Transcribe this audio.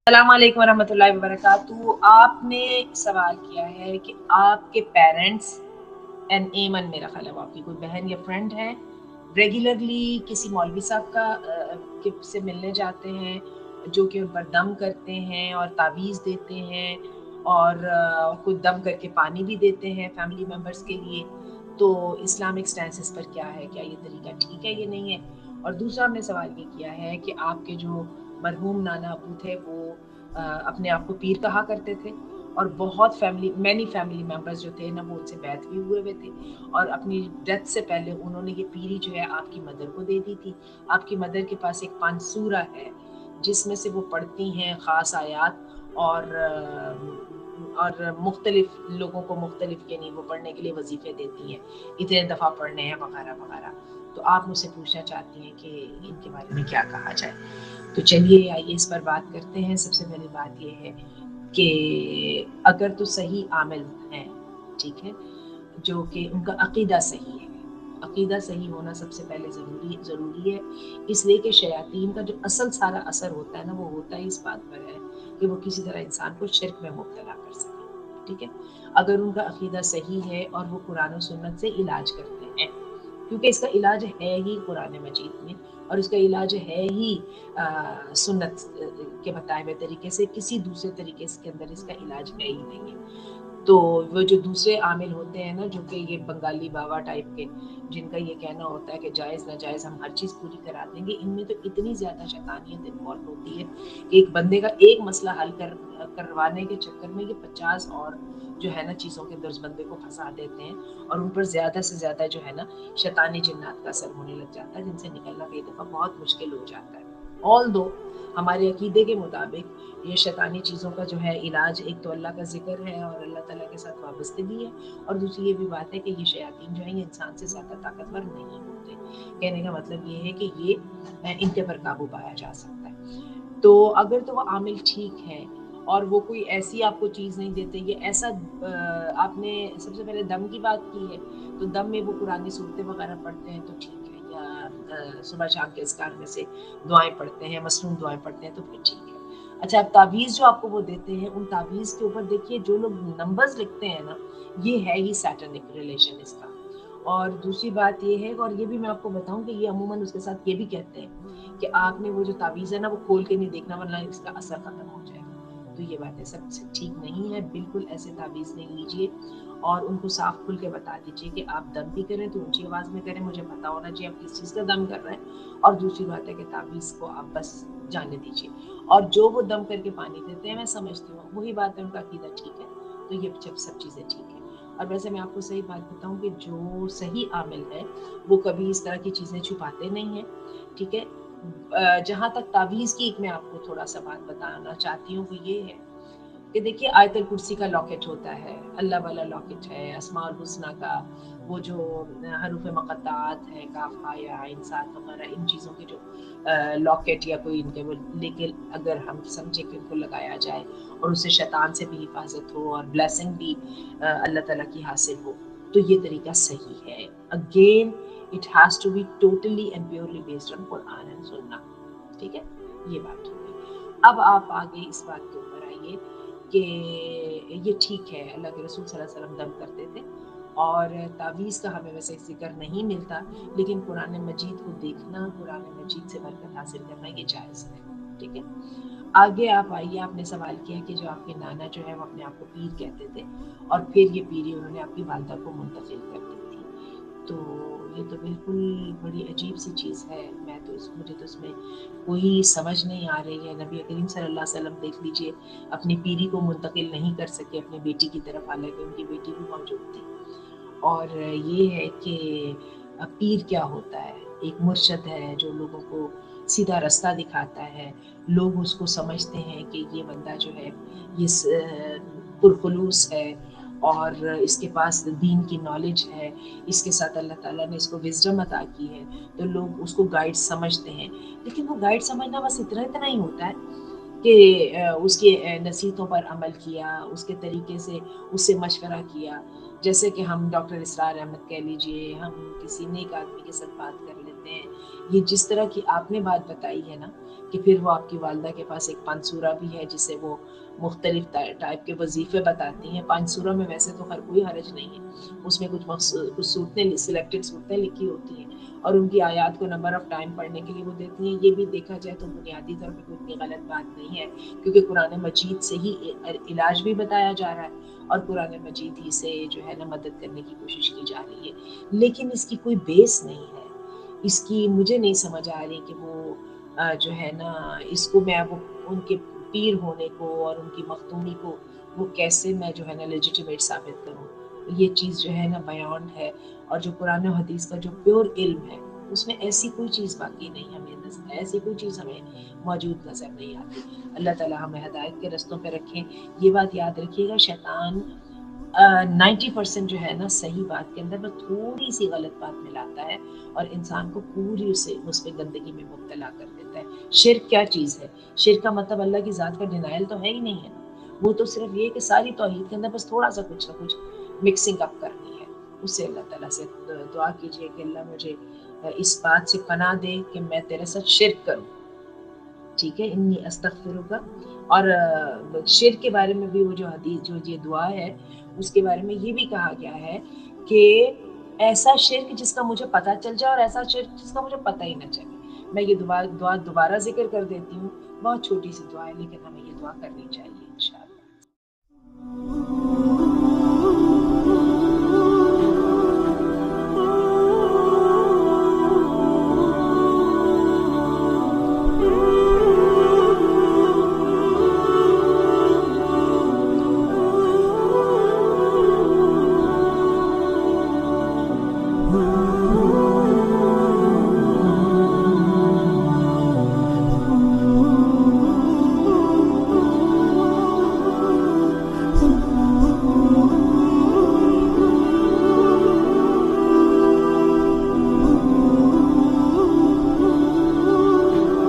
السلام علیکم ورحمۃ اللہ وبرکاتہ. آپ نے سوال کیا ہے کہ آپ کے پیرنٹس این ایمن، میرا خیال ہے وہ آپ کی کوئی بہن یا فرینڈ ہے، ریگولرلی کسی مولوی صاحب کا سے ملنے جاتے ہیں جو کہ ان پر دم کرتے ہیں اور تعویذ دیتے ہیں اور خود دم کر کے پانی بھی دیتے ہیں فیملی ممبرس کے لیے. تو اسلامک سٹینسز پر کیا ہے، کیا یہ طریقہ ٹھیک ہے یا نہیں ہے؟ اور دوسرا ہم نے سوال یہ کیا ہے کہ آپ کے جو مرحوم نانا ابو تھے وہ اپنے آپ کو پیر کہا کرتے تھے اور بہت مینی فیملی ممبرز جو تھے نا وہ ان سے بیعت بھی ہوئے تھے اور اپنی ڈیتھ سے پہلے انہوں نے یہ پیری جو ہے آپ کی مدر کو دے دی تھی. آپ کی مدر کے پاس ایک پانسورہ ہے جس میں سے وہ پڑھتی ہیں خاص آیات اور مختلف لوگوں کو مختلف یعنی وہ پڑھنے کے لیے وظیفے دیتی ہیں، اتنے دفعہ پڑھنے ہیں وغیرہ وغیرہ. تو آپ مجھ سے پوچھنا چاہتی ہیں کہ ان کے بارے میں کیا کہا جائے. تو چلیے آئیے اس پر بات کرتے ہیں. سب سے پہلی بات یہ ہے کہ اگر تو صحیح عامل ہیں، ٹھیک ہے، جو کہ ان کا عقیدہ صحیح ہے. عقیدہ صحیح ہونا سب سے پہلے ضروری ہے، اس لیے کہ شیاطین کا جو اصل سارا اثر ہوتا ہے نا وہ ہوتا ہی اس بات پر ہے کہ وہ کسی طرح انسان کو شرک میں مبتلا کر سکے. ٹھیک ہے، اگر ان کا عقیدہ صحیح ہے اور وہ قرآن و سنت سے علاج کرتے ہیں، کیونکہ اس کا علاج ہے ہی قرآن مجید میں اور اس کا علاج ہے ہی سنت کے بتائے ہوئے طریقے سے، کسی دوسرے طریقے کے اندر اس کا علاج ہے ہی نہیں ہے. تو وہ جو دوسرے عامل ہوتے ہیں نا جو کہ یہ بنگالی بابا ٹائپ کے، جن کا یہ کہنا ہوتا ہے کہ جائز ناجائز ہم ہر چیز پوری کرا دیں گے، ان میں تو اتنی زیادہ شیطانیت انوالو ہوتی ہے کہ ایک بندے کا ایک مسئلہ حل کروانے کے چکر میں یہ 50 اور جو ہے نا چیزوں کے اندر اس بندے کو پھنسا دیتے ہیں اور ان پر زیادہ سے زیادہ جو ہے نا شیطانی جنات کا اثر ہونے لگ جاتا ہے، جن سے نکلنا کئی دفعہ بہت مشکل ہو جاتا ہے. آل دو ہمارے عقیدے کے مطابق یہ شیطانی چیزوں کا جو ہے علاج ایک تو اللہ کا ذکر ہے اور اللہ تعالیٰ کے ساتھ وابستگی ہے، اور دوسری یہ بھی بات ہے کہ یہ شیاطین جو ہیں یہ انسان سے زیادہ طاقتور نہیں ہوتے. کہنے کا مطلب یہ ہے کہ یہ ان کے پر قابو پایا جا سکتا ہے. تو اگر تو وہ عامل ٹھیک ہے اور وہ کوئی ایسی آپ کو چیز نہیں دیتے، یہ ایسا آپ نے سب سے پہلے دم کی بات کی ہے تو دم میں وہ قرآنی صورتیں وغیرہ پڑھتے ہیں تو ٹھیک ہے، یا صبح شام کے اذکار میں سے دعائیں پڑھتے ہیں، مصنون دعائیں پڑھتے ہیں تو پھر ٹھیک ہے. اچھا، اب تعویذ جو آپ کو وہ دیتے ہیں ان تعویذ کے اوپر دیکھیے جو لوگ نمبرز لکھتے ہیں نا یہ ہے ہی سیٹنک ریلیشن اس کا. اور دوسری بات یہ ہے، اور یہ بھی میں آپ کو بتاؤں کہ یہ عموماً اس کے ساتھ یہ بھی کہتے ہیں کہ آپ نے وہ جو تعویذ ہے نا وہ کھول کے نہیں دیکھنا ورنہ اس کا اثر ختم ہو جائے گا. تو یہ باتیں سب سے ٹھیک نہیں ہے، بالکل ایسے تعویذ نہیں لیجیے اور ان کو صاف کھل کے بتا دیجیے کہ آپ دم بھی کریں تو اونچی آواز میں کریں، مجھے پتا ہونا چاہیے آپ کس چیز کا دم کر رہے ہیں. اور دوسری بات ہے کہ تعویذ کو آپ بس جانے دیجیے، اور جو وہ دم کر کے پانی دیتے ہیں میں سمجھتی ہوں وہی بات ہے ان کا عقیدہ ٹھیک ہے تو یہ سب چیزیں ٹھیک ہیں. اور ویسے میں آپ کو صحیح بات بتاؤں کہ جو صحیح عامل ہے وہ کبھی اس طرح کی چیزیں چھپاتے نہیں ہیں. ٹھیک ہے، جہاں تک تعویذ کی ایک میں آپ کو تھوڑا سا بات بتانا چاہتی ہوں وہ یہ ہے کہ دیکھیے آیت الکرسی کا لاکٹ ہوتا ہے، اللہ والا لاکٹ ہے، اسماء الحسنی کا وہ جو حروف مقطعات ہیں کاف ہا یا عین صاد وغیرہ ان چیزوں کے جو لاکٹ یا کوئی ان کے لیکن اگر ہم سمجھے کہ ان کو لگایا جائے اور اس سے شیطان سے بھی حفاظت ہو اور بلیسنگ بھی اللہ تعالیٰ کی حاصل ہو تو یہ طریقہ صحیح ہے. Again it has to be totally and purely based on Quran and سننا. ٹھیک ہے، یہ بات ہو گئی. اب آپ آگے اس بات کے اوپر آئیے کہ یہ ٹھیک ہے اللہ کے رسول صلی اللہ علیہ وسلم دم کرتے تھے اور تعویذ کا ہمیں ویسے ذکر نہیں ملتا، لیکن قرآن مجید کو دیکھنا، قرآن مجید سے برکت حاصل کرنا یہ جائز ہے. ٹھیک ہے، آگے آپ آئیے. آپ نے سوال کیا کہ جو آپ کے نانا جو ہے وہ اپنے آپ کو پیر کہتے تھے اور پھر یہ پیری انہوں نے آپ کی والدہ کو منتقل کر دی تھی. تو یہ تو بالکل بڑی عجیب سی چیز ہے. مجھے تو اس میں کوئی سمجھ نہیں آ رہی ہے. نبی کریم صلی اللہ علیہ وسلم دیکھ لیجئے اپنی پیری کو منتقل نہیں کر سکے اپنی بیٹی کی طرف، حالانکہ ان کی بیٹی بھی موجود تھی. اور یہ ہے کہ پیر کیا ہوتا ہے؟ ایک مرشد ہے جو لوگوں کو سیدھا رستہ دکھاتا ہے. لوگ اس کو سمجھتے ہیں کہ یہ بندہ جو ہے یہ پرخلوص ہے اور اس کے پاس دین کی نالج ہے، اس کے ساتھ اللہ تعالیٰ نے اس کو وزڈم عطا کی ہے تو لوگ اس کو گائیڈ سمجھتے ہیں. لیکن وہ گائیڈ سمجھنا بس اتنا ہی ہوتا ہے کہ اس کے نصیحتوں پر عمل کیا، اس کے طریقے سے اس سے مشورہ کیا. جیسے کہ ہم ڈاکٹر اسرار احمد کہہ لیجئے، ہم کسی نیک آدمی کے ساتھ بات کر لیتے کرتے ہیں. یہ جس طرح کی آپ نے بات بتائی ہے نا کہ پھر وہ آپ کی والدہ کے پاس ایک پنسورا بھی ہے جس سے وہ مختلف ٹائپ کے وظیفے بتاتی ہیں. پنسورا میں ویسے تو ہر کوئی حرج نہیں ہے, اس میں کچھ صورتیں سلیکٹڈ صورتیں لکھی ہوتی ہیں اور ان کی آیات کو نمبر آف ٹائم پڑھنے کے لیے وہ دیتی ہیں. یہ بھی دیکھا جائے تو بنیادی طور پہ کوئی اتنی غلط بات نہیں ہے, کیونکہ قرآن مجید سے ہی علاج بھی بتایا جا رہا ہے اور قرآن مجید ہی سے جو ہے نا مدد کرنے کی کوشش کی جا رہی ہے. لیکن اس کی کوئی بیس نہیں ہے, اس کی مجھے نہیں سمجھ آ رہی کہ وہ جو ہے نا اس کو میں وہ ان کے پیر ہونے کو اور ان کی مختومی کو وہ کیسے میں جو ہے نا لیجیٹیمیٹ ثابت کروں. یہ چیز جو ہے نا بیانڈ ہے, اور جو قرآن و حدیث کا جو پیور علم ہے اس میں ایسی کوئی چیز باقی نہیں, ہمیں ایسی کوئی چیز ہمیں موجود نظر نہیں آتی. اللہ تعالیٰ ہمیں ہدایت کے رستوں پہ رکھیں. یہ بات یاد رکھیے گا, شیطان 90% جو ہے نا صحیح بات کے اندر بس تھوڑی سی غلط بات ملاتا ہے اور انسان کو پوری اس پہ گندگی میں مبتلا کر دیتا ہے. شرک کیا چیز ہے؟ شرک کا مطلب اللہ کی ذات کا ڈینائل تو ہے ہی نہیں ہے, وہ تو صرف یہ کہ ساری توحید کے اندر بس تھوڑا سا کچھ نہ کچھ مکسنگ اپ کرنی ہے. اس سے اللہ تعالیٰ سے دعا کیجیے کہ اللہ مجھے اس بات سے پناہ دے کہ میں تیرے ساتھ شرک کروں. ٹھیک ہے, انی استغفرک. اور شرک کے بارے میں بھی وہ جو حدیث جو یہ دعا ہے اس کے بارے میں یہ بھی کہا گیا ہے کہ ایسا شرک جس کا مجھے پتہ چل جائے اور ایسا شرک جس کا مجھے پتہ ہی نہ چلے. میں یہ دعا دوبارہ ذکر کر دیتی ہوں, بہت چھوٹی سی دعا ہے لیکن ہمیں یہ دعا کرنی چاہیے انشاءاللہ.